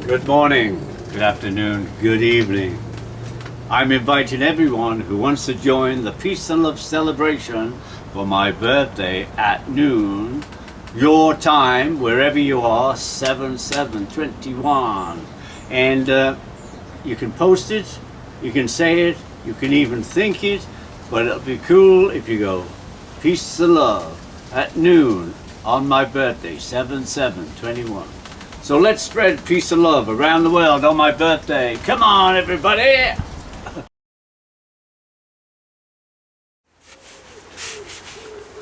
Good morning, good afternoon, good evening. I'm inviting everyone who wants to join the Peace and Love celebration for my birthday at noon, your time, wherever you are, 7/7/21. And you can post it, you can say it, you can even think it, but it'll be cool if you go Peace and Love at noon on my birthday, 7/7/21. So let's spread peace and love around the world on my birthday. Come on, everybody!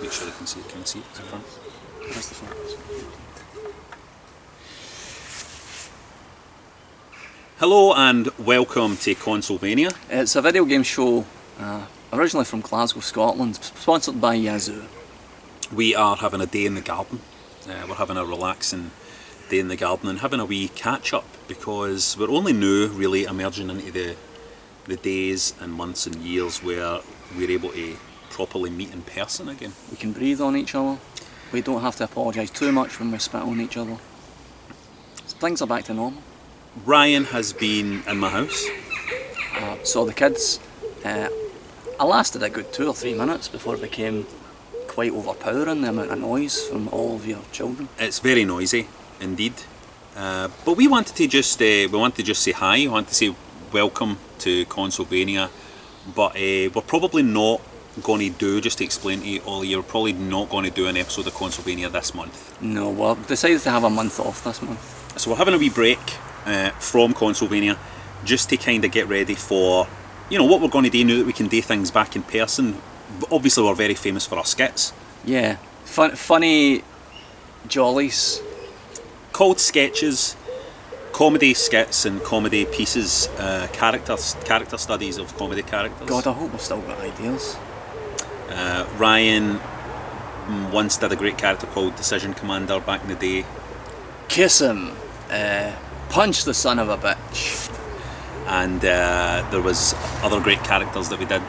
Make sure they can see it. Can you see it? The front? That's the front. Hello and welcome to Consolevania. It's a video game show originally from Glasgow, Scotland, sponsored by Yazoo. We are having a day in the garden. We're having a relaxing day in the garden and having a wee catch up because we're only now really emerging into the days and months and years where we're able to properly meet in person again. We can breathe on each other. We don't have to apologise too much when we spit on each other. Things are back to normal. Ryan has been in my house. So the kids, I lasted a good 2 or 3 minutes before it became quite overpowering, the amount of noise from all of your children. It's very noisy. Indeed, but we wanted to just say hi. We want to say welcome to Consolevania, but we're probably not going to do, just to explain to you all, you're probably not going to do an episode of Consolevania this month. No, we've decided to have a month off this month. So we're having a wee break from Consolevania just to kind of get ready for, what we're going to do now that we can do things back in person. Obviously we're very famous for our skits. Yeah, funny jollies. Called sketches, comedy skits and comedy pieces, character studies of comedy characters. God, I hope we've still got ideas. Ryan once did a great character called Decision Commander back in the day. Kiss him, punch the son of a bitch. And there was other great characters that we did,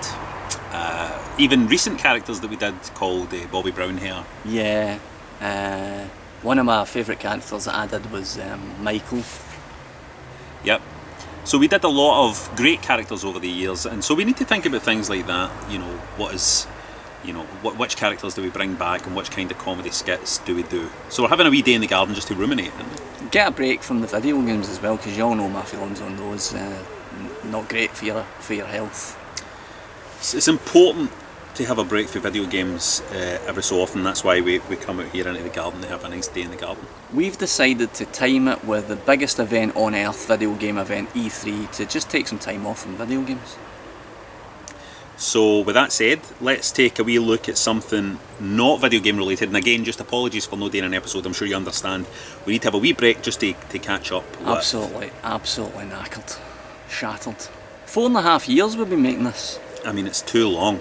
even recent characters that we did called Bobby Brownhair. Yeah. One of my favourite characters that I did was Michael. Yep. So we did a lot of great characters over the years, and so we need to think about things like that. Which characters do we bring back, and which kind of comedy skits do we do? So we're having a wee day in the garden just to ruminate. Get a break from the video games as well, because you all know my feelings on those. Not great for your health. It's important to have a break for video games every so often. That's why we come out here into the garden to have a nice day in the garden. We've decided to time it with the biggest event on earth, video game event, E3, to just take some time off from video games. So with that said, let's take a wee look at something not video game related. And again, just apologies for not doing an episode. I'm sure you understand. We need to have a wee break just to catch up. Absolutely knackered, shattered. 4.5 years we've been making this. I mean, it's too long.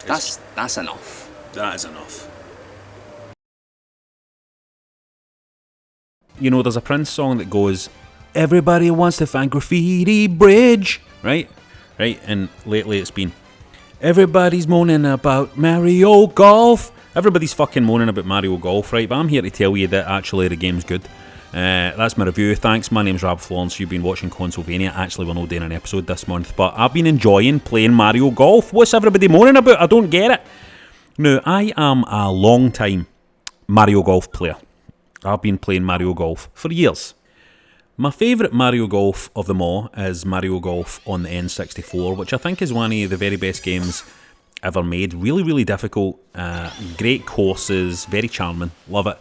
That's enough. That is enough. There's a Prince song that goes, "Everybody wants to find Graffiti Bridge," right? And lately it's been, "Everybody's moaning about Mario Golf." Everybody's fucking moaning about Mario Golf, right? But I'm here to tell you that actually the game's good. That's my review. Thanks, my name's Rab Florence. You've been watching Consolevania. Actually, we're not doing an episode this month, but I've been enjoying playing Mario Golf. What's everybody moaning about? I don't get it. Now, I am a long time Mario Golf player. I've been playing Mario Golf for years. My favourite Mario Golf of them all is Mario Golf on the N64, which I think is one of the very best games ever made. Really, really difficult. Great courses. Very charming. Love it.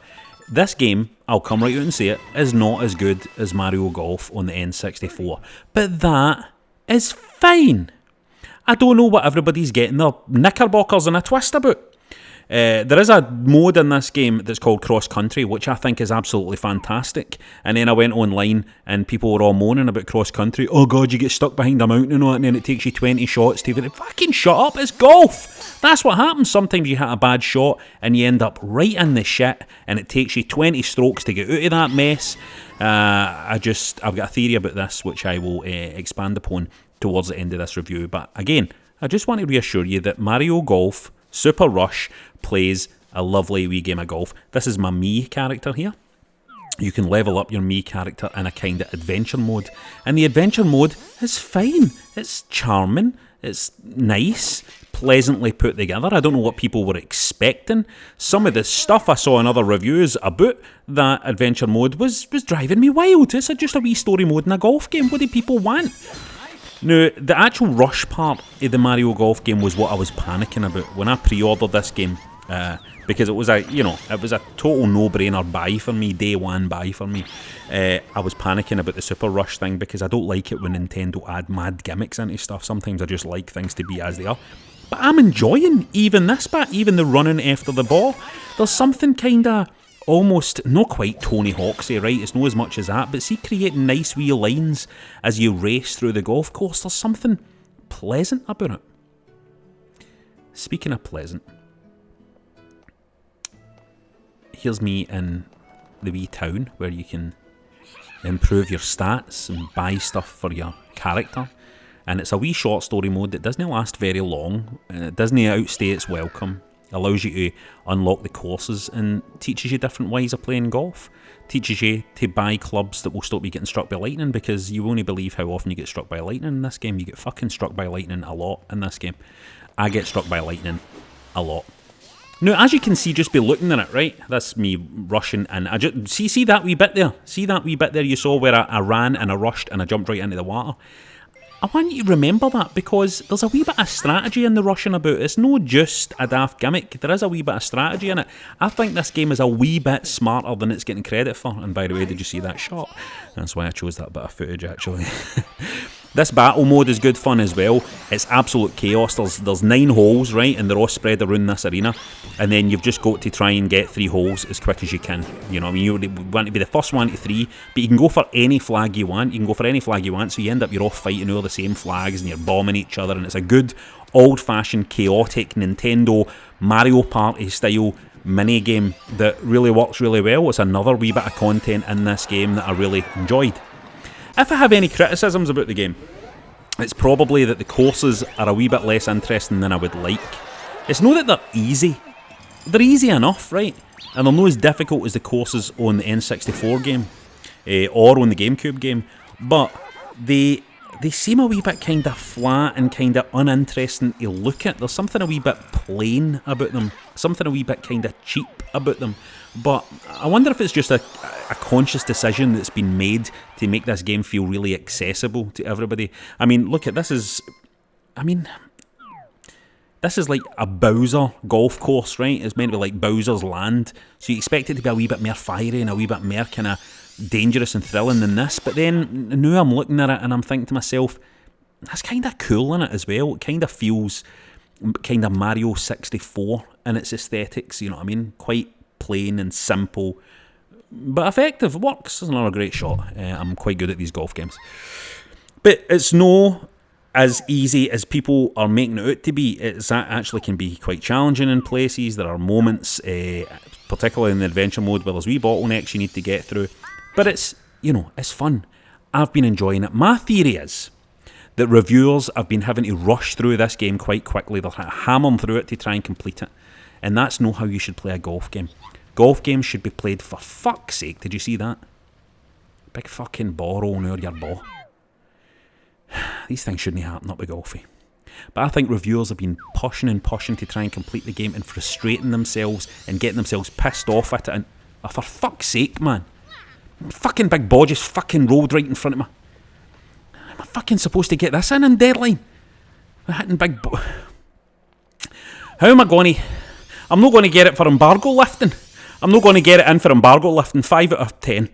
This game, I'll come right out and say it, is not as good as Mario Golf on the N64. But that is fine. I don't know what everybody's getting their knickerbockers in a twist about. There is a mode in this game that's called Cross Country, which I think is absolutely fantastic. And then I went online and people were all moaning about Cross Country. Oh God, you get stuck behind a mountain and then it takes you 20 shots to fucking shut up, it's golf. That's what happens. Sometimes you hit a bad shot and you end up right in the shit and it takes you 20 strokes to get out of that mess. I've got a theory about this which I will expand upon towards the end of this review. But again, I just want to reassure you that Mario Golf Super Rush plays a lovely wee game of golf. This is my Mii character here. you can level up your Mii character in a kind of adventure mode. And the adventure mode is fine. It's charming. It's nice. Pleasantly put together. I don't know what people were expecting. Some of the stuff I saw in other reviews about that adventure mode was driving me wild. It's just a wee story mode in a golf game. What do people want? Now, the actual rush part of the Mario Golf game was what I was panicking about when I pre-ordered this game. Because it was a total no-brainer buy for me, day one buy for me. I was panicking about the Super Rush thing because I don't like it when Nintendo add mad gimmicks into stuff. Sometimes I just like things to be as they are. But I'm enjoying even this bit, even the running after the ball. There's something kind of almost, not quite Tony Hawksy, right? It's not as much as that, but see, creating nice wee lines as you race through the golf course, there's something pleasant about it. Speaking of pleasant, here's me in the wee town where you can improve your stats and buy stuff for your character. And it's a wee short story mode that doesn't last very long. It doesn't outstay its welcome. It allows you to unlock the courses and teaches you different ways of playing golf. Teaches you to buy clubs that will stop you getting struck by lightning, because you won't believe how often you get struck by lightning in this game. You get fucking struck by lightning a lot in this game. I get struck by lightning a lot. Now, as you can see, just by looking at it, right? That's me rushing, and I just see that wee bit there. See that wee bit there you saw where I ran and I rushed and I jumped right into the water. I want you to remember that, because there's a wee bit of strategy in the rushing about. It's not just a daft gimmick. There is a wee bit of strategy in it. I think this game is a wee bit smarter than it's getting credit for. And by the way, did you see that shot? That's why I chose that bit of footage, actually. This battle mode is good fun as well. It's absolute chaos. There's 9 holes, right? And they're all spread around this arena. And then you've just got to try and get 3 holes as quick as you can. You know what I mean? You want to be the first one to 3, but you can go for any flag you want. You can go for any flag you want, so you end up, you're all fighting all the same flags and you're bombing each other. And it's a good, old-fashioned, chaotic Nintendo Mario Party style mini-game that really works really well. It's another wee bit of content in this game that I really enjoyed. If I have any criticisms about the game, it's probably that the courses are a wee bit less interesting than I would like. It's not that they're easy. They're easy enough, right? And they're not as difficult as the courses on the N64 game or on the GameCube game. But they seem a wee bit kind of flat and kind of uninteresting to look at. There's something a wee bit plain about them. Something a wee bit kind of cheap about them. But I wonder if it's just a conscious decision that's been made to make this game feel really accessible to everybody. I mean, look at this is like a Bowser golf course, right? It's meant to be like Bowser's Land. So you expect it to be a wee bit more fiery and a wee bit more kind of dangerous and thrilling than this. But then now I'm looking at it and I'm thinking to myself, that's kind of cool in it as well. It kind of feels kind of Mario 64 in its aesthetics, you know what I mean? Quite plain and simple, but effective. Works. It's another great shot. I'm quite good at these golf games. But it's no as easy as people are making it out to be. It actually can be quite challenging in places. There are moments, particularly in the adventure mode, where there's wee bottlenecks you need to get through. But it's, it's fun. I've been enjoying it. My theory is that reviewers have been having to rush through this game quite quickly. They're hammering through it to try and complete it. And that's not how you should play a golf game. Golf games should be played for fuck's sake. Did you see that? Big fucking ball rolling over your ball. These things shouldn't happen up with golfy. But I think reviewers have been pushing to try and complete the game and frustrating themselves and getting themselves pissed off at it. And for fuck's sake, man. Fucking big ball just fucking rolled right in front of me. Am I fucking supposed to get this in deadline? I'm hitting big ball. How am I going to... I'm not going to get it for embargo lifting. I'm not going to get it in for embargo lifting. 5 out of 10.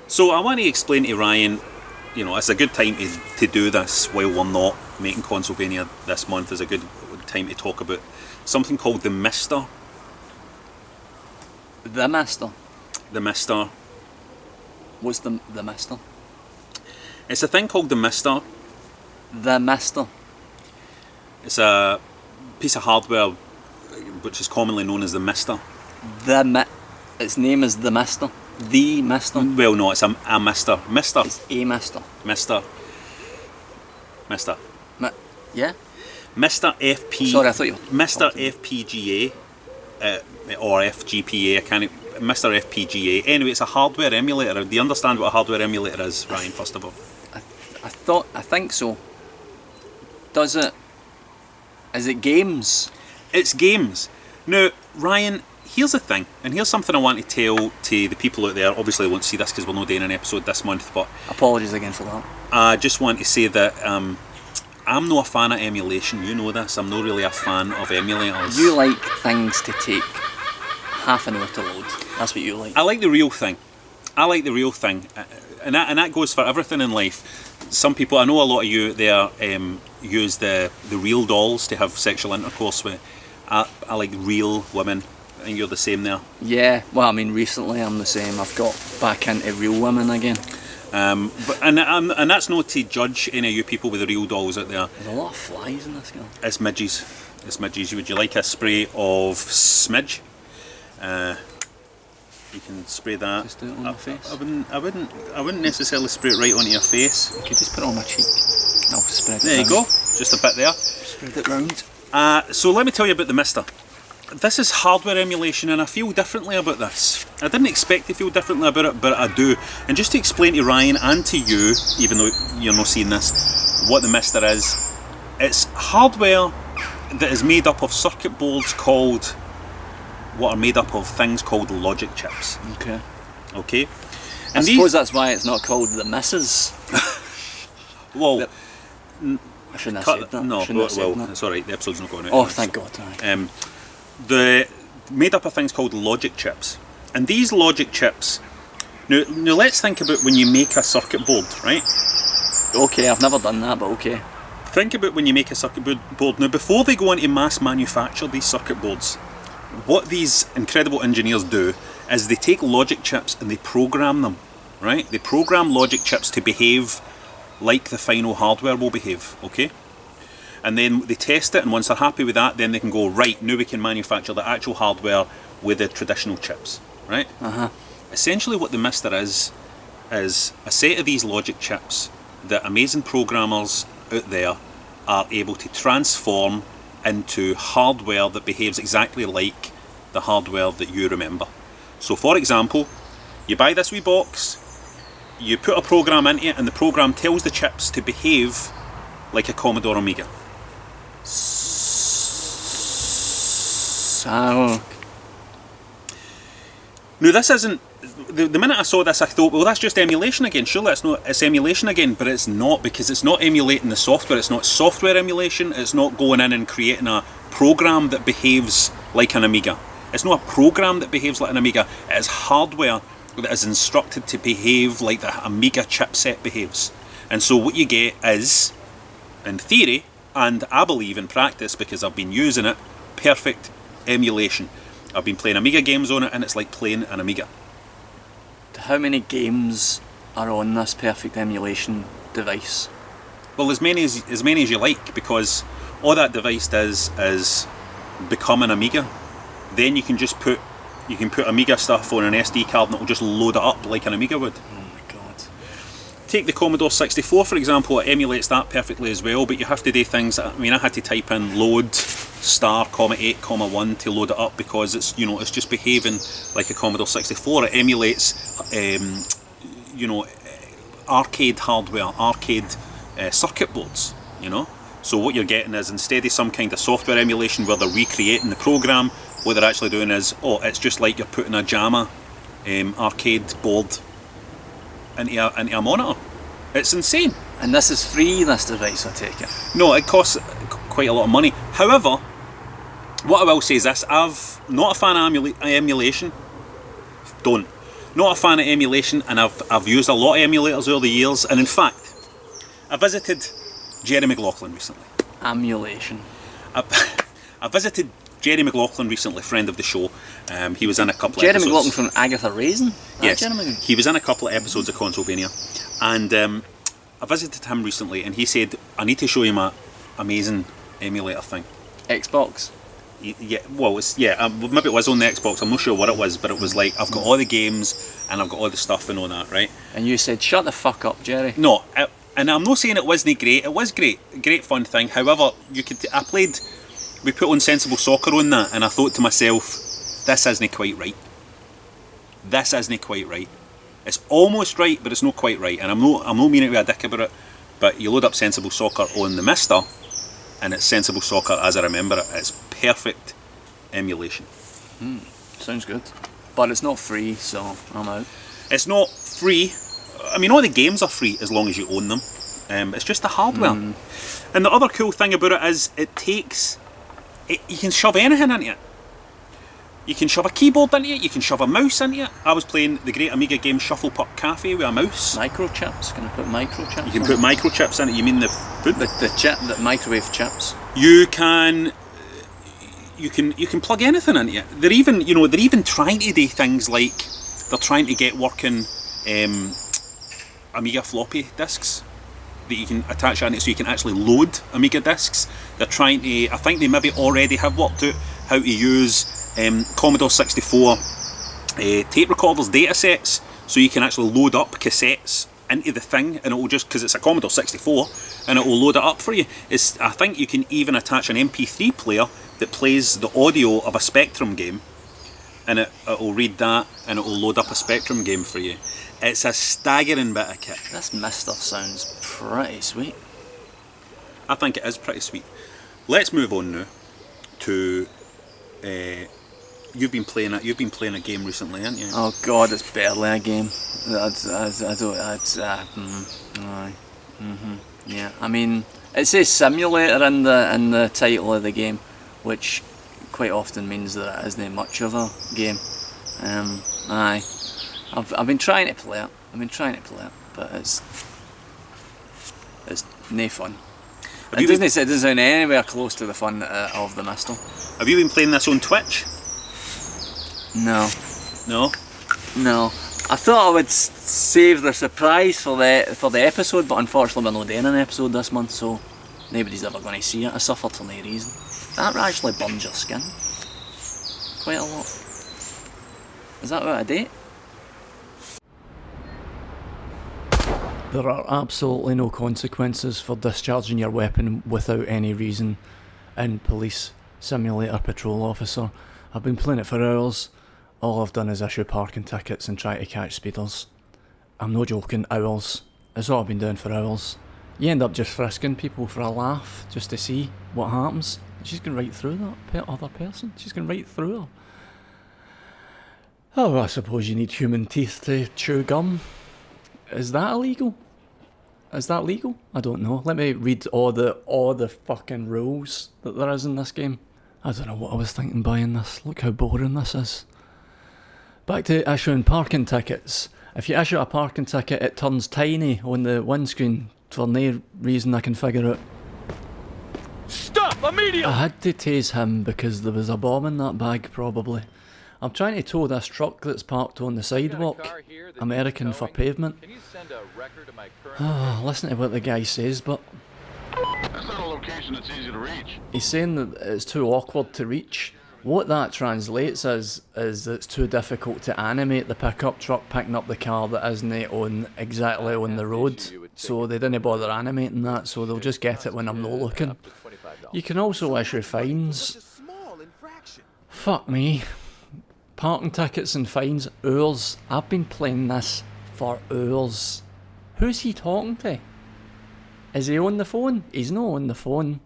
So I want to explain to Ryan, it's a good time to do this while we're not making Consolevania this month. Is a good time to talk about something called the Mister. The Mister? The Mister. What's the Mister? It's a thing called the Mister. The Mister. It's a piece of hardware which is commonly known as the Mister. Its name is the Mister. The Mister. Well, no, it's a Mister. Mister. It's a Mister. Mister. Mister. Yeah. Mister FP. Sorry, I thought you were Mister FPGA or FGPA. I can't Mr. FPGA. Anyway, it's a hardware emulator. Do you understand what a hardware emulator is, Ryan, first of all? I think so. Does it? Is it games? It's games. Now, Ryan, here's the thing, and here's something I want to tell to the people out there. Obviously, they won't see this because we're not doing an episode this month, but Apologies again for that. I just want to say that I'm not a fan of emulation. You know this. I'm not really a fan of emulators. You like things to take half an hour to load. That's what you like. I like the real thing. And that goes for everything in life. Some people, I know a lot of you there use the real dolls to have sexual intercourse with. I like real women. I think you're the same there. Yeah, well, I mean, recently I'm the same. I've got back into real women again. And that's not to judge any of you people with the real dolls out there. There's a lot of flies in this girl. It's midges. Would you like a spray of smidge? You can spray that. Just do it on your face. I wouldn't necessarily spray it right onto your face. You could just put it on my cheek. I'll spread it. There you go. Just a bit there. Spread it round. So let me tell you about the Mister. This is hardware emulation, and I feel differently about this. I didn't expect to feel differently about it, but I do. And just to explain to Ryan and to you, even though you're not seeing this, what the Mister is, it's hardware that is made up of circuit boards what are made up of things called logic chips. Okay. And I suppose that's why it's not called the Misses. Well, I shouldn't have said that. No, it's alright, the episode's not going out. Oh, thank God. The made up of things called logic chips. And these logic chips, now let's think about when you make a circuit board, right? Okay, I've never done that, but okay. Think about when you make a circuit board. Now, before they go into mass manufacture these circuit boards, what these incredible engineers do is they take logic chips and they program them, right? They program logic chips to behave like the final hardware will behave, okay? And then they test it, and once they're happy with that, then they can go, right, now we can manufacture the actual hardware with the traditional chips, right? Essentially what the Mister is a set of these logic chips that amazing programmers out there are able to transform into hardware that behaves exactly like the hardware that you remember. So for example, you buy this wee box, you put a program into it, and the program tells the chips to behave like a Commodore Amiga. So... Now this isn't... The minute I saw this I thought, well, that's just emulation again. Surely it's emulation again, but it's not, because it's not emulating the software. It's not software emulation. It's not going in and creating a program that behaves like an Amiga. It's not a program that behaves like an Amiga. It is hardware that is instructed to behave like the Amiga chipset behaves. And so what you get is, in theory, and I believe in practice because I've been using it, perfect emulation. I've been playing Amiga games on it, and it's like playing an Amiga. How many games are on this perfect emulation device? Well, as many as you like, because all that device does is become an Amiga. Then you can just put Amiga stuff on an SD card, and it will just load it up like an Amiga would. Oh my God. Take the Commodore 64 for example. It emulates that perfectly as well, but you have to do things. I mean, I had to type in load *8,1 to load it up, because it's it's just behaving like a Commodore 64. It emulates arcade hardware, arcade circuit boards. So what you're getting is, instead of some kind of software emulation where they're recreating the program, what they're actually doing is, it's just like you're putting a JAMA arcade board into a monitor. It's insane. And this is free, this device, I take it? No, it costs quite a lot of money. However, what I will say is this: I've not a fan of emulation. Not a fan of emulation, and I've used a lot of emulators over the years. And in fact, I visited Jerry McLaughlin recently. Emulation. I visited Jerry McLaughlin recently, friend of the show. He was in a couple of Jerry episodes. McLaughlin from Agatha Raisin? Yes, he was in a couple of episodes of Consolevania, and I visited him recently, and he said, I need to show you my amazing emulator thing. Xbox? Yeah, well, maybe it was on the Xbox, I'm not sure what it was, but it was like, I've got all the games, and I've got all the stuff and all that, right? And you said, shut the fuck up, Jerry. No, and I'm not saying it wasn't great, it was great, a great fun thing. However, we put on Sensible Soccer on that, and I thought to myself, this isn't quite right. this isn't quite right. It's almost right, but it's not quite right. And I'm not meaning to be a dick about it, but you load up Sensible Soccer on the Mister, and it's Sensible Soccer as I remember it. It's perfect emulation. Sounds good. But it's not free, so I'm out. It's not free. I mean, all the games are free as long as you own them. It's just the hardware. And the other cool thing about it is you can shove anything into it. You can shove a keyboard into it, you can shove a mouse into it. I was playing the great Amiga game Shuffle Puck Cafe with a mouse. Microchips? Can I put microchips? You can put microchips in it. You mean the food? The microwave chips. You can plug anything into it. They're even trying to do things like they're trying to get working Amiga floppy disks that you can attach on it, so you can actually load Amiga disks. They're trying to. I think they maybe already have worked out how to use Commodore 64 tape recorders data sets, so you can actually load up cassettes into the thing, and it will just, because it's a Commodore 64, and it will load it up for you. I think you can even attach an MP3 player that plays the audio of a Spectrum game, and it will read that, and it will load up a Spectrum game for you. It's a staggering bit of kit. This Mister sounds pretty sweet. I think it is pretty sweet. Let's move on now to. You've been playing a game recently, haven't you? Oh God, it's barely a game. Yeah, I mean, it says simulator in the title of the game, which quite often means that it isn't much of a game. I've been trying to play it. But it's no fun. It doesn't sound anywhere close to the fun of the Mister. Have you been playing this on Twitch? No. No? No. I thought I would save the surprise for the episode, but unfortunately we're not doing an episode this month, so nobody's ever going to see it. I suffered for no reason. That actually burns your skin quite a lot. Is that out of date? There are absolutely no consequences for discharging your weapon without any reason in Police Simulator Patrol Officer. I've been playing it for hours. All I've done is issue parking tickets and try to catch speeders. I'm no joking, hours. That's all I've been doing for hours. You end up just frisking people for a laugh, just to see what happens. She's going right through that other person. She's going right through her. Oh, I suppose you need human teeth to chew gum. Is that illegal? Is that legal? I don't know. Let me read all the fucking rules that there is in this game. I don't know what I was thinking buying this. Look how boring this is. Back to issuing parking tickets. If you issue a parking ticket, it turns tiny on the windscreen for no reason I can figure out. Stop immediately! I had to tase him because there was a bomb in that bag, probably. I'm trying to tow this truck that's parked on the sidewalk. American for pavement. Can you send a record to my current Listen to what the guy says, but That's not a location that's easy to reach. he's saying that it's too awkward to reach. What that translates is it's too difficult to animate the pickup truck picking up the car that isn't exactly on the road. So they didn't bother animating that, so they'll just get it when I'm not looking. You can also issue fines. Fuck me. Parking tickets and fines, hours. I've been playing this for hours. Who's he talking to? Is he on the phone? He's not on the phone.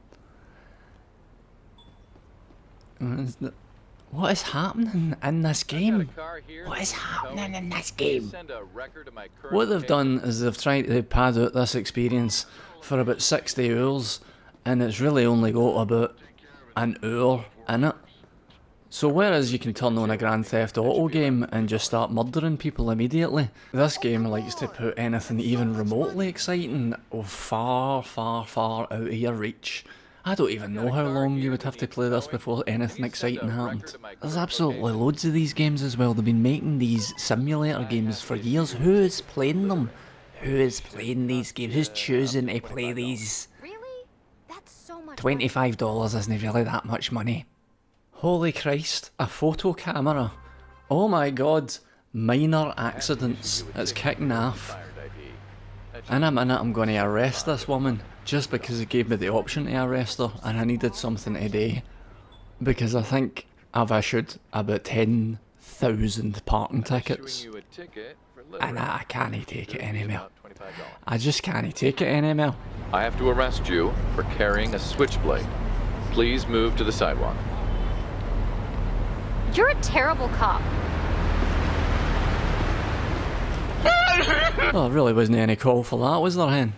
What is happening in this game? What is happening in this game? What they've done is they've tried to pad out this experience for about 60 hours, and it's really only got about an hour in it. So whereas you can turn on a Grand Theft Auto game and just start murdering people immediately, this game likes to put anything even remotely exciting far, far, far out of your reach. I don't even know how long you would have to play this before anything exciting happened. There's absolutely loads of these games as well. They've been making these simulator games for years. Who is playing them? Who is playing these games? Who's choosing to play these? Really? That's so much $25 isn't really that much money. Holy Christ, a photo camera. Oh my god, minor accidents. It's kicking off. In a minute I'm going to arrest this woman, just because it gave me the option to arrest her, and I needed something today. Because I think I've issued about 1,000 parking tickets. Issuing you a ticket for And littering. I can't take it Should be anymore. about $25. I just can't take it anymore. I have to arrest you for carrying a switchblade. Please move to the sidewalk. You're a terrible cop. Well, there really wasn't any call for that, was there, hen?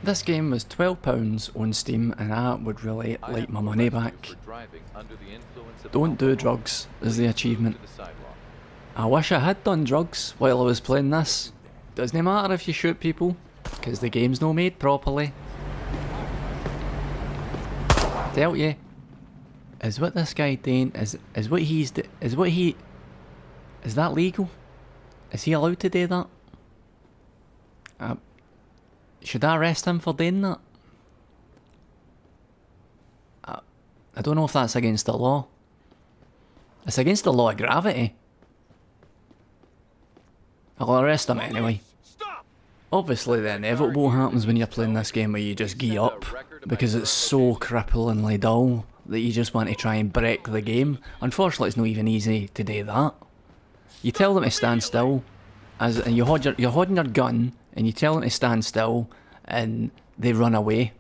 This game was £12 on Steam, and I would really I like have my to money arrest you back. for driving under the influence of Don't do alcohol. drugs, is the Please achievement. move to the sidewalk. I wish I had done drugs while I was playing this. Doesn't matter if you shoot people, because the game's no made properly. Tell you, is what this guy doing, is what he's, is that legal? Is he allowed to do that? Should I arrest him for doing that? I don't know if that's against the law. It's against the law of gravity. I'll arrest him anyway. Obviously the inevitable happens when you're playing this game where you just gee up because it's so cripplingly dull that you just want to try and break the game. Unfortunately it's not even easy to do that. You tell them to stand still, and you're holding your gun and you tell them to stand still and they run away.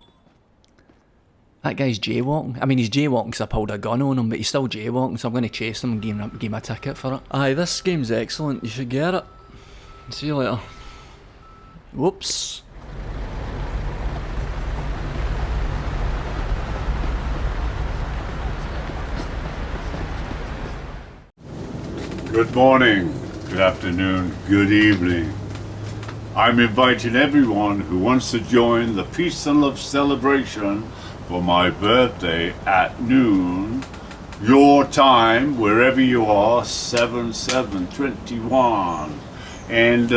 That guy's jaywalking. I mean, he's jaywalking because I pulled a gun on him, but he's still jaywalking, so I'm going to chase him and give him a ticket for it. Aye, this game's excellent. You should get it. See you later. Whoops. Good morning, good afternoon, good evening. I'm inviting everyone who wants to join the Peace and Love celebration for my birthday at noon, your time, wherever you are, 7/7/21. And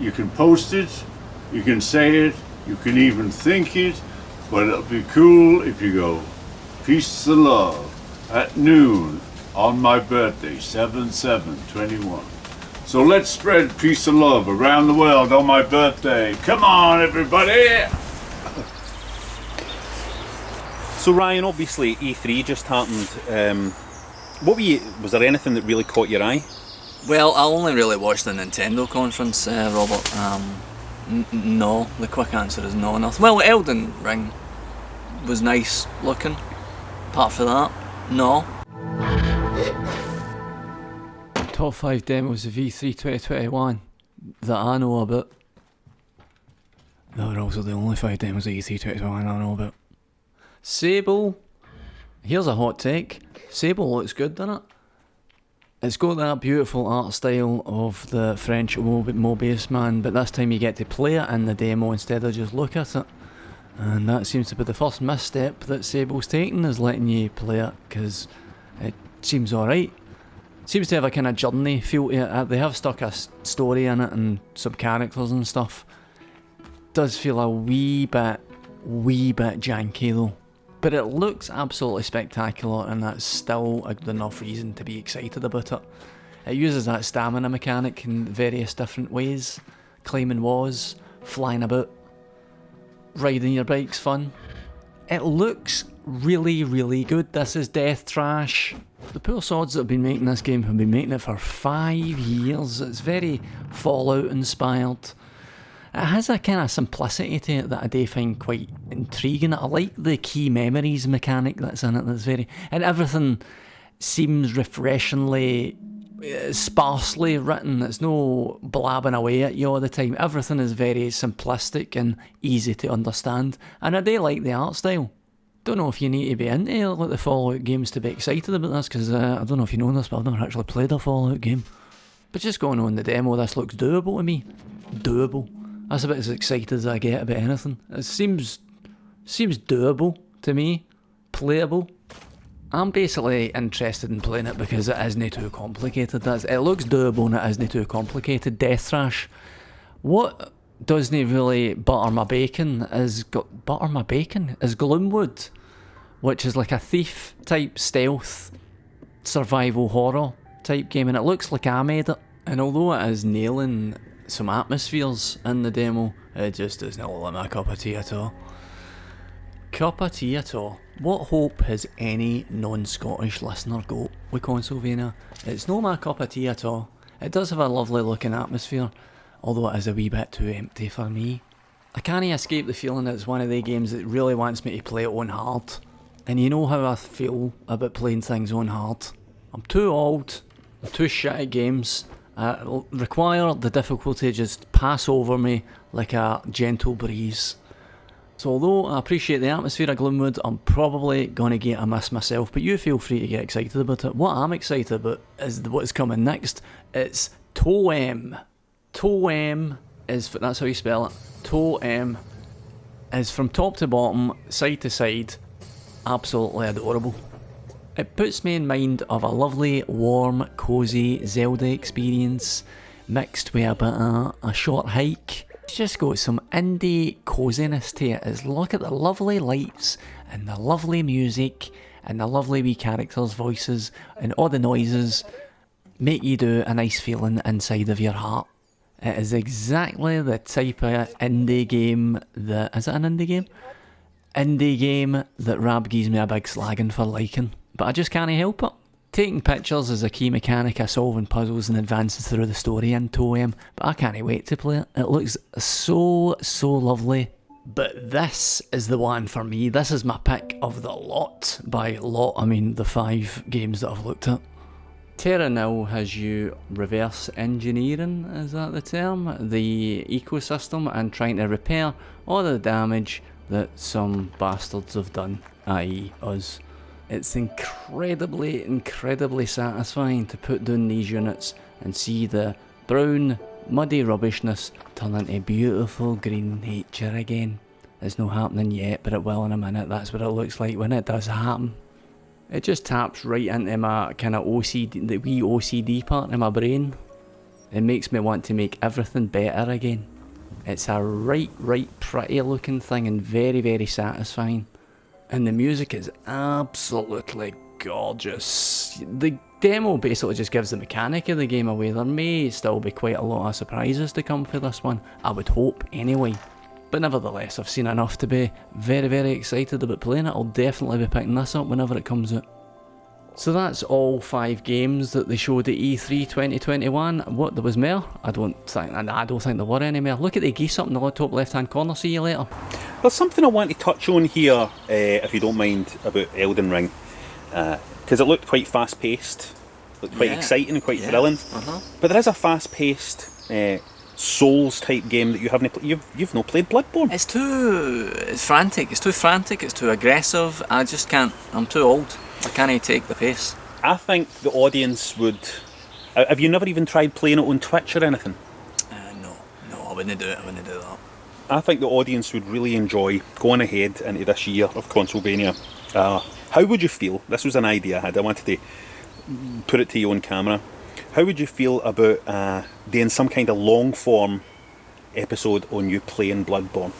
you can post it, you can say it, you can even think it, but it'll be cool if you go Peace and Love at noon on my birthday, 7/7/21. So let's spread peace and love around the world on my birthday. Come on, everybody! So Ryan, obviously E3 just happened. Was there anything that really caught your eye? Well, I only really watched the Nintendo conference, Robert. No. The quick answer is no. Nothing. Well, Elden Ring was nice looking. Apart from that, no. Top 5 demos of E3 2021 that I know about. They are also the only 5 demos of E3 2021 I know about. Sable. Here's a hot take. Sable looks good, doesn't it? It's got that beautiful art style of the French Mobius man, but this time you get to play it in the demo instead of just look at it. And that seems to be the first misstep that Sable's taken, is letting you play it, because it seems alright. Seems to have a kind of journey feel to it. They have stuck a story in it and some characters and stuff. Does feel a wee bit janky though. But it looks absolutely spectacular, and that's still enough reason to be excited about it. It uses that stamina mechanic in various different ways. Climbing walls, flying about, riding your bike's fun. It looks really, really good. This is Death Trash. The poor sods that have been making this game have been making it for 5 years. It's very Fallout inspired. It has a kind of simplicity to it that I do find quite intriguing. I like the key memories mechanic that's in it. That's very, and everything seems refreshingly sparsely written. It's no blabbing away at you all the time. Everything is very simplistic and easy to understand. And I do like the art style. Don't know if you need to be into like the Fallout games to be excited about this, because I don't know if you know this, but I've never actually played a Fallout game. But just going on the demo, this looks doable to me. Doable. That's about as excited as I get about anything. It seems doable to me. Playable. I'm basically interested in playing it because it isn't too complicated. It looks doable and it isn't too complicated. Death Trash. What doesn't really butter my bacon is Gloomwood, which is like a thief type stealth survival horror type game, and it looks like I made it. And although it is nailing some atmospheres in the demo, it just doesn't look like my cup of tea at all. cup of tea at all. What hope has any non-Scottish listener got with Consolevania? It's no my cup of tea at all. It does have a lovely looking atmosphere, although it is a wee bit too empty for me. I can't escape the feeling that it's one of the games that really wants me to play it on hard. And you know how I feel about playing things on hard. I'm too old, I'm too shit at games. I require the difficulty just pass over me like a gentle breeze. So although I appreciate the atmosphere of Gloomwood, I'm probably going to get a miss myself, but you feel free to get excited about it. What I'm excited about is what is coming next. It's Toem. Toem is, that's how you spell it. Toem is from top to bottom, side to side, absolutely adorable. It puts me in mind of a lovely, warm, cosy Zelda experience, mixed with a bit of a short hike. It's just got some indie coziness to it. It's look at the lovely lights and the lovely music and the lovely wee characters' voices and all the noises make you do a nice feeling inside of your heart. It is exactly the type of indie game that... Is it an indie game? Indie game that Rab gives me a big slagging for liking. But I just can't help it. Taking pictures is a key mechanic of solving puzzles and advances through the story in Toem, but I can't wait to play it. It looks so lovely. But this is the one for me. This is my pick of the lot. By lot, I mean the 5 games that I've looked at. Terra now has you reverse engineering, is that the term? The ecosystem and trying to repair all the damage that some bastards have done, i.e. us. It's incredibly satisfying to put down these units and see the brown, muddy rubbishness turn into beautiful green nature again. It's not happening yet, but it will in a minute. That's what it looks like when it does happen. It just taps right into my kind of OCD, the wee OCD part in my brain. It makes me want to make everything better again. It's a right pretty looking thing and very satisfying. And the music is absolutely gorgeous. The demo basically just gives the mechanic of the game away. There may still be quite a lot of surprises to come for this one, I would hope anyway. But nevertheless, I've seen enough to be very excited about playing it. I'll definitely be picking this up whenever it comes out. So that's all 5 games that they showed at E3 2021. What, there was more? I don't think there were any more. Look at the geese up in the top left hand corner. See you later. There's something I want to touch on here, if you don't mind, about Elden Ring. Because it looked quite fast paced, looked quite exciting and quite thrilling. But there is a fast paced Souls type game that you haven't you've not played Bloodborne. It's frantic, it's too aggressive. I just can't, I'm too old. I can't take the pace. I think the audience would... Have you never even tried playing it on Twitch or anything? No, I wouldn't do it, I wouldn't do that. I think the audience would really enjoy going ahead into this year of Consolevania. How would you feel? This was an idea I had. I wanted to put it to you on camera. How would you feel about doing some kind of long form episode on you playing Bloodborne?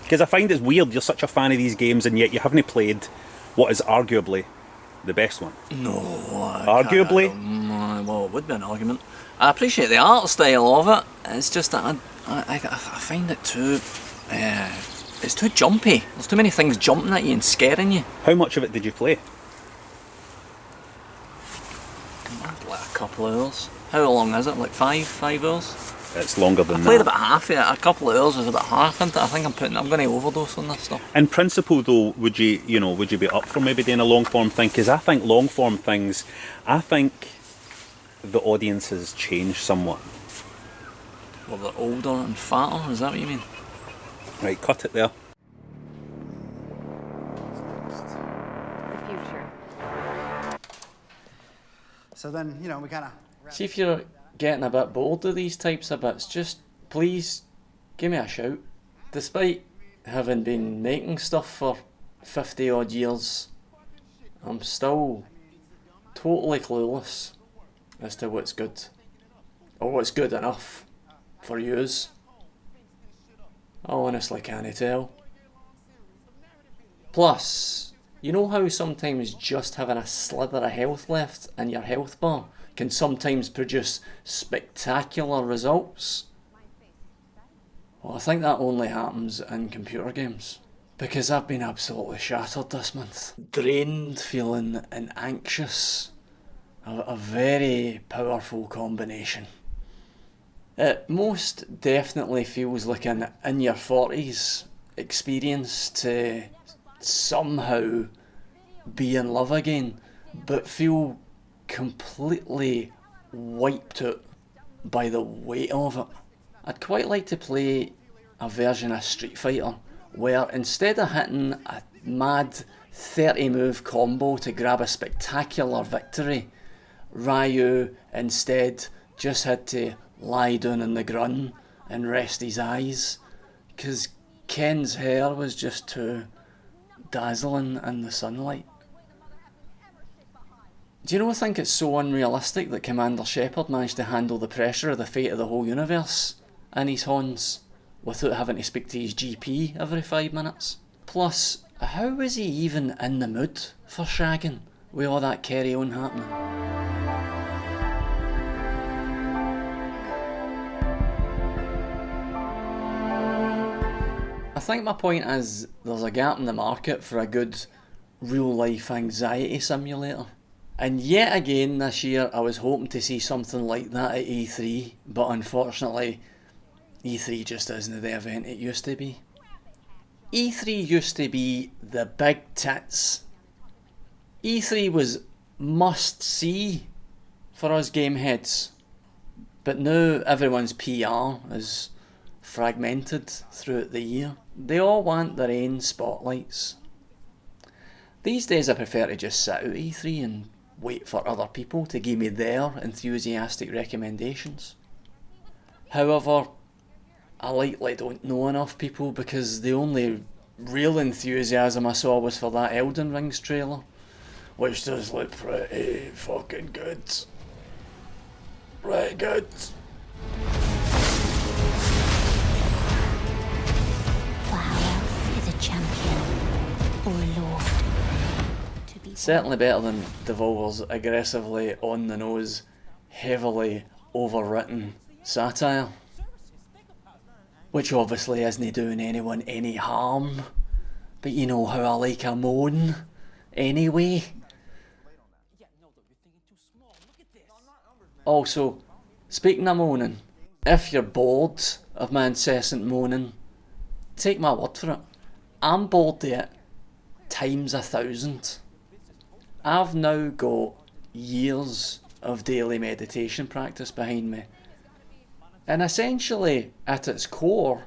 Because I find it's weird, you're such a fan of these games and yet you haven't played what is arguably the best one. No, arguably. Well, it would be an argument. I appreciate the art style of it. It's just that I find it too... it's too jumpy. There's too many things jumping at you and scaring you. How much of it did you play? Like a couple of hours. How long is it? Like 5 hours? It's longer than that. I played about half of it. A couple of hours is about half into it. I think I'm going to overdose on this stuff. In principle though, would you be up for maybe doing a long form thing? Because I think long form things, I think the audience has changed somewhat. Well, they're older and fatter, is that what you mean? Right, cut it there. The future. So then, we kind of... See if you're getting a bit bored of these types of bits, just please give me a shout. Despite having been making stuff for 50 odd years, I'm still totally clueless as to what's good, or what's good enough for yous. I honestly can't tell. Plus, you know how sometimes just having a slither of health left in your health bar can sometimes produce spectacular results? Well, I think that only happens in computer games. Because I've been absolutely shattered this month. Drained, feeling, and anxious. A very powerful combination. It most definitely feels like an in your 40s experience to somehow be in love again, but feel completely wiped out by the weight of it. I'd quite like to play a version of Street Fighter where instead of hitting a mad 30 move combo to grab a spectacular victory, Ryu instead just had to lie down in the grun and rest his eyes, because Ken's hair was just too dazzling in the sunlight. Do you not think it's so unrealistic that Commander Shepard managed to handle the pressure of the fate of the whole universe in his horns without having to speak to his GP every 5 minutes? Plus, how was he even in the mood for shagging with all that carry-on happening? I think my point is there's a gap in the market for a good real-life anxiety simulator. And yet again this year I was hoping to see something like that at E3, but unfortunately E3 just isn't the event it used to be. E3 used to be the big tits. E3 was must see for us game heads. But now everyone's PR is fragmented throughout the year. They all want their own spotlights. These days I prefer to just sit out E3 and wait for other people to give me their enthusiastic recommendations. However, I likely don't know enough people, because the only real enthusiasm I saw was for that Elden Rings trailer, which does look pretty fucking good. Pretty good. For how else is a champion or a lord to be? Certainly better than Devolver's aggressively on the nose, heavily overwritten satire. Which obviously isn't doing anyone any harm. But you know how I like a moan anyway. Also, speaking of moaning, if you're bored of my incessant moaning, take my word for it. I'm bored of it times 1,000. I've now got years of daily meditation practice behind me. And essentially, at its core,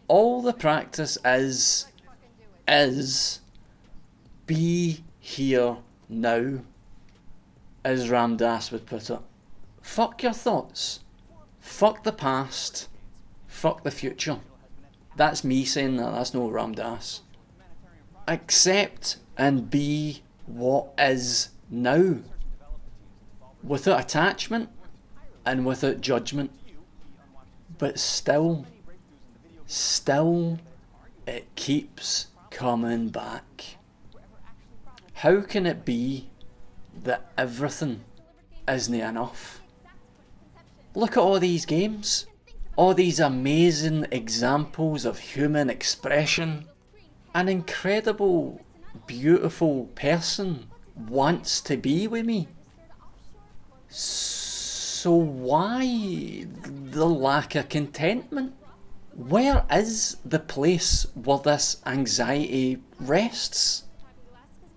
all the practice is be here now, as Ram Dass would put it. Fuck your thoughts. Fuck the past. Fuck the future. That's me saying that, that's no Ram Dass. Accept and be what is now. Without attachment and without judgment. But still, it keeps coming back. How can it be that everything isn't enough? Look at all these games, all these amazing examples of human expression. An incredible, beautiful person wants to be with me. So why the lack of contentment? Where is the place where this anxiety rests?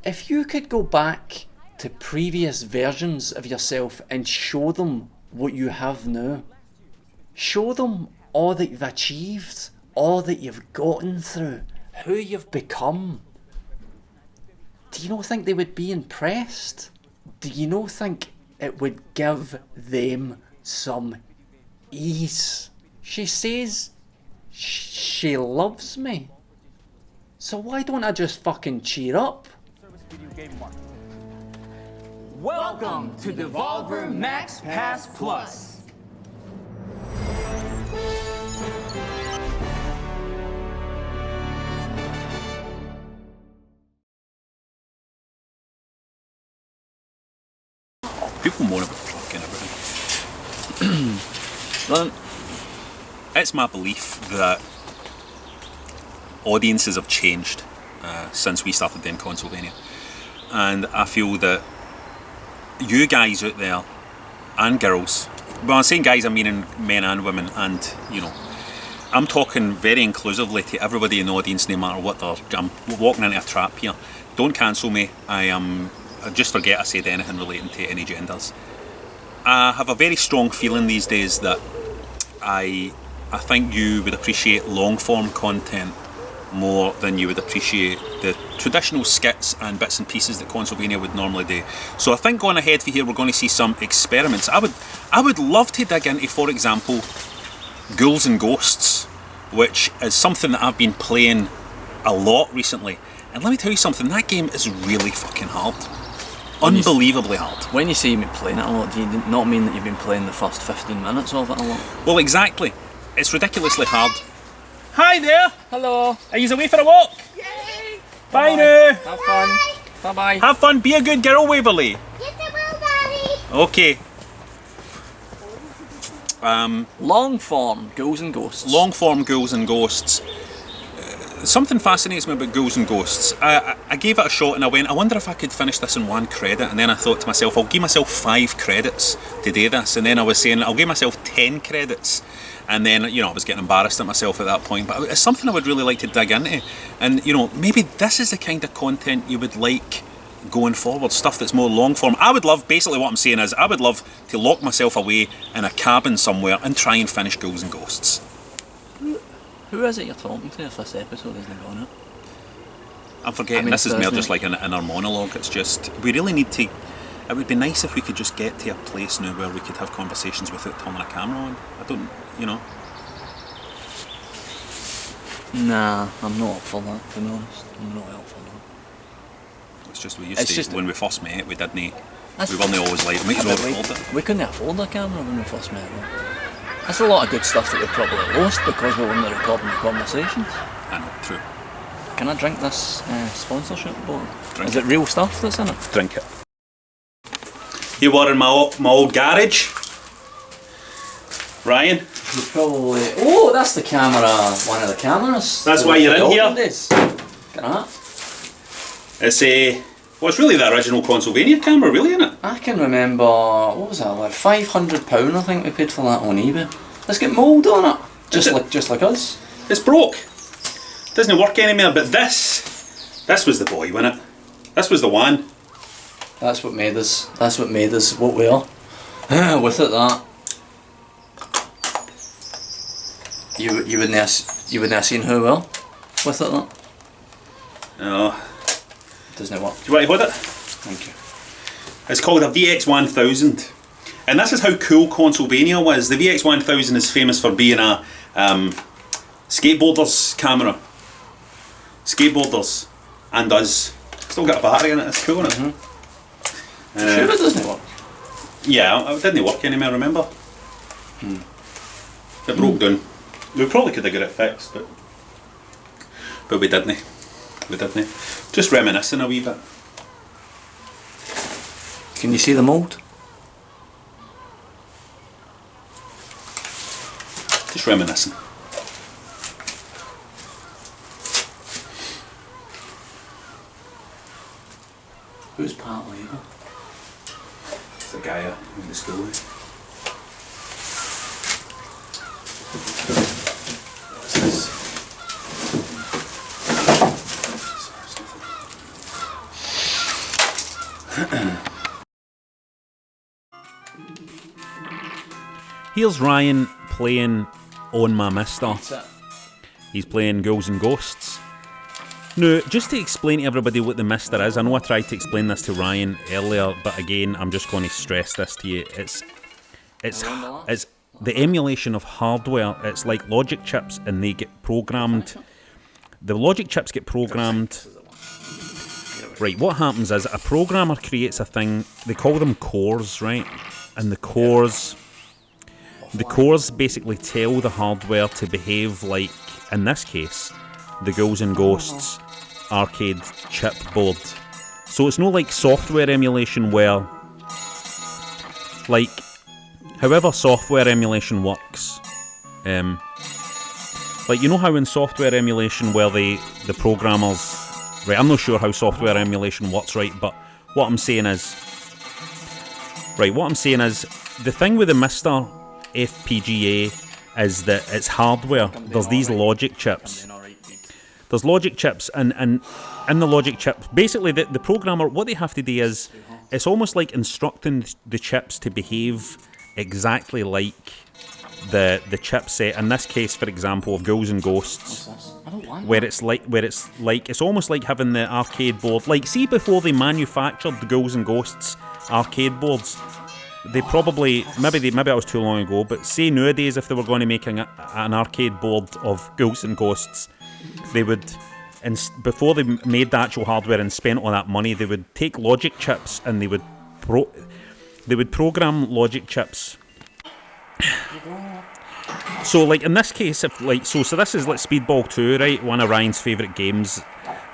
If you could go back to previous versions of yourself and show them what you have now, show them all that you've achieved, all that you've gotten through, who you've become, do you not think they would be impressed? Do you not think it would give them some ease? She says she loves me. So why don't I just fucking cheer up? Welcome to Devolver Max Pass Plus. People moan about fucking everything. Well, it's my belief that audiences have changed since we started doing Consolevania, and I feel that you guys out there and girls, well, I'm saying guys, I mean in men and women, and you know, I'm talking very inclusively to everybody in the audience, no matter what I'm walking into a trap here. Don't cancel me. I just forget I said anything relating to any genders. I have a very strong feeling these days that I think you would appreciate long form content more than you would appreciate the traditional skits and bits and pieces that Consolevania would normally do. So I think going ahead for here, we're going to see some experiments. I would love to dig into, for example, Ghouls and Ghosts, which is something that I've been playing a lot recently. And let me tell you something, that game is really fucking hard. Unbelievably hard. When you say you've been playing it a lot, do you not mean that you've been playing the first 15 minutes of it a lot? Well, exactly. It's ridiculously hard. Hi there! Hello! Are you away for a walk? Yay! Bye now! Have fun! Bye bye! Have fun, be a good girl, Waverley! Yes, I will, Daddy! Okay. Long form Ghouls and Ghosts. Long form Ghouls and Ghosts. Something fascinates me about Ghouls and Ghosts. I gave it a shot and I went, I wonder if I could finish this in 1 credit, and then I thought to myself, I'll give myself 5 credits to do this, and then I was saying I'll give myself 10 credits, and then, you know, I was getting embarrassed at myself at that point, but it's something I would really like to dig into, and, you know, maybe this is the kind of content you would like going forward, stuff that's more long form. I would love, basically what I'm saying is, I would love to lock myself away in a cabin somewhere and try and finish Ghouls and Ghosts. Who is it you're talking to if this episode isn't going out? I'm forgetting, this is more just like in our monologue. It's just, we really need to, it would be nice if we could just get to a place now where we could have conversations without turning a camera on. I don't, you know. Nah, I'm not up for that, to be honest. I'm not up for that. It's just, we used to, when we first met, we didn't, we weren't always like, we couldn't afford a camera when we first met. That's a lot of good stuff that we probably lost because we weren't recording the conversations. I know, true. Can I drink this sponsorship bottle? Drink Is it real stuff that's in it? Drink it. You were in my old garage, Ryan. You probably. Oh, that's the camera. One of the cameras. That's why you're in here. Days. Look at that. It's well, it's really the original Consolevania camera, really, isn't it? I can remember. What was that? Like £500, I think we paid for that on eBay. Let's get mould on it. Just like us. It's broke. Doesn't work anymore. But this was the boy, wasn't it? This was the one. That's what made us. That's what made us what we are. With it, that. You wouldn't have seen who well with it, that. No. Doesn't it work? Do you want to hold it? Thank you. It's called a VX1000. And this is how cool Consolevania was. The VX1000 is famous for being a skateboarder's camera. Skateboarders and us. Still got a battery in it, it's cool, isn't it? Sure it doesn't work? Yeah, it didn't work anymore, remember? It broke down. We probably could have got it fixed, but we didn't. We didn't. Just reminiscing a wee bit. Can you see the mould? Just reminiscing. Who's Pat Label? It's the guy I went to school with. What's this? Here's Ryan playing On My Mister. He's playing Ghouls and Ghosts. Now, just to explain to everybody what the Mister is, I know I tried to explain this to Ryan earlier, but again, I'm just going to stress this to you. It's the emulation of hardware. It's like logic chips, and they get programmed. The logic chips get programmed. Right, what happens is a programmer creates a thing, they call them cores, right? And the cores basically tell the hardware to behave like, in this case, the Ghouls and Ghosts arcade chipboard. So it's not like software emulation where, like, however software emulation works, Like, you know how in software emulation where the programmers... Right, I'm not sure how software emulation works, right, but what I'm saying is... Right, what I'm saying is, the thing with the Mr. FPGA is that it's hardware. There's these logic chips. There's logic chips, and in the logic chip, basically the programmer, what they have to do is, it's almost like instructing the chips to behave exactly like the chipset. In this case, for example, of Ghouls and Ghosts, where it's like it's almost like having the arcade board. Like, see, before they manufactured the Ghouls and Ghosts arcade boards, they probably maybe that was too long ago. But say nowadays, if they were going to make an arcade board of Ghouls and Ghosts, they would, before they made the actual hardware and spent all that money, they would take logic chips and they would program logic chips. So, like, in this case, if like so this is like Speedball 2, right? One of Ryan's favourite games,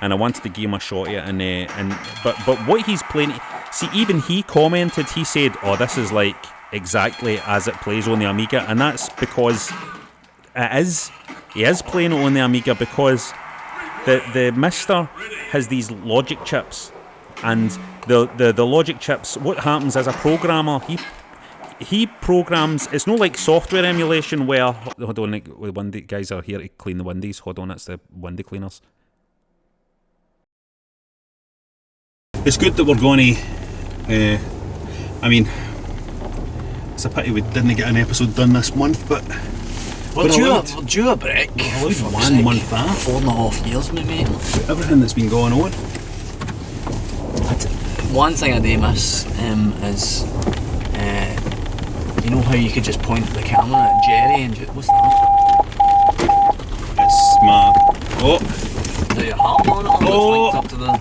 and I wanted to give him a shot at it. But what he's playing, see, even he commented. He said, "Oh, this is like exactly as it plays on the Amiga," and that's because it is. He is playing it on the Amiga because the Mister has these logic chips, and the logic chips. What happens as a programmer? He programs. It's not like software emulation where, hold on, the windy guys are here to clean the windies. Hold on, it's the windy cleaners. It's good that we're going to. I mean, it's a pity we didn't get an episode done this month, but we're due a break. We're 1 month back. 4.5 years, mate. Everything that's been going on. One thing I do miss is. You know how you could just point the camera at Jerry and what's that? It's my... Oh! Is that your heart on it? Oh! Linked up to the...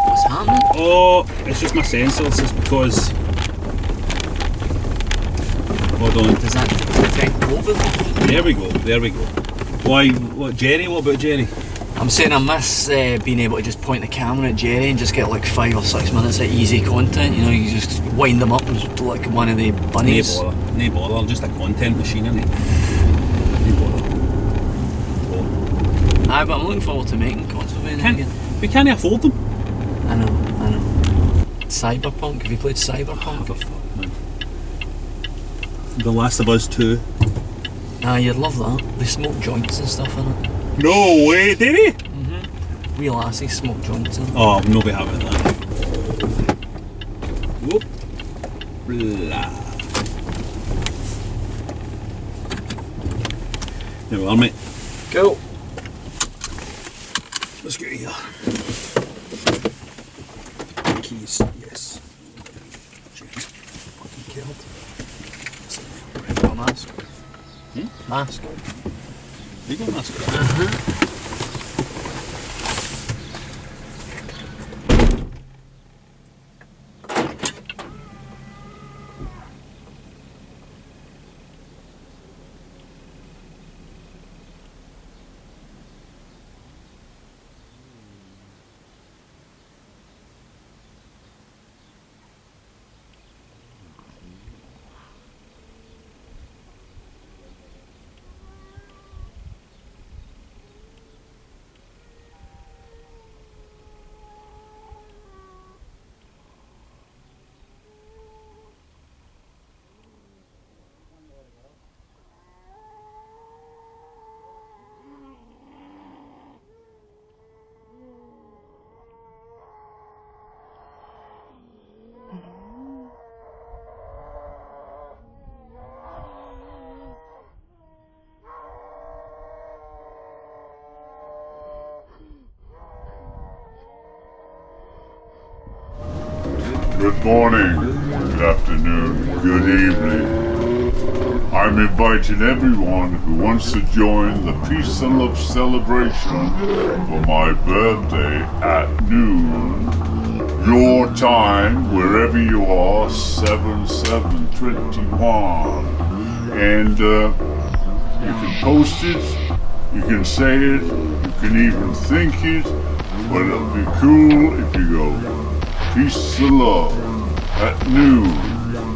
What's happening? Oh! It's just my sensors. It's because... Hold on. Does that detect COVID? There we go. Why? What, Jerry? What about Jerry? I'm saying I miss being able to just point the camera at Jerry and just get like 5 or 6 minutes of easy content. You know, you just wind them up and like one of the bunnies. No bother, just a content machine, innit? No bother. Aye, but I'm looking forward to making Consolevania again. We can't afford them. I know. Cyberpunk, have you played Cyberpunk? Oh, for fuck, man. The Last of Us 2. Ah, you'd love that. They smoke joints and stuff in it. No way, did he? Real assy smoke joints in it. Oh, no be having that. Whoop. Blah. There we are, mate. Cool. Let's get here. Keys, yes. James, fucking killed. Got a mask. Mask. You got a mask? Good morning, good afternoon, good evening. I'm inviting everyone who wants to join the Peace and Love celebration for my birthday at noon. Your time, wherever you are, 7/7/21. And you can post it, you can say it, you can even think it, but it'll be cool if you go Peace and Love at noon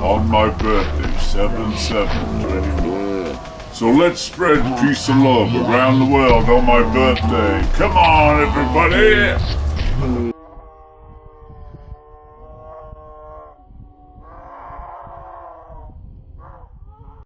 on my birthday, 7/7/21. So let's spread peace and love around the world on my birthday. Come on, everybody!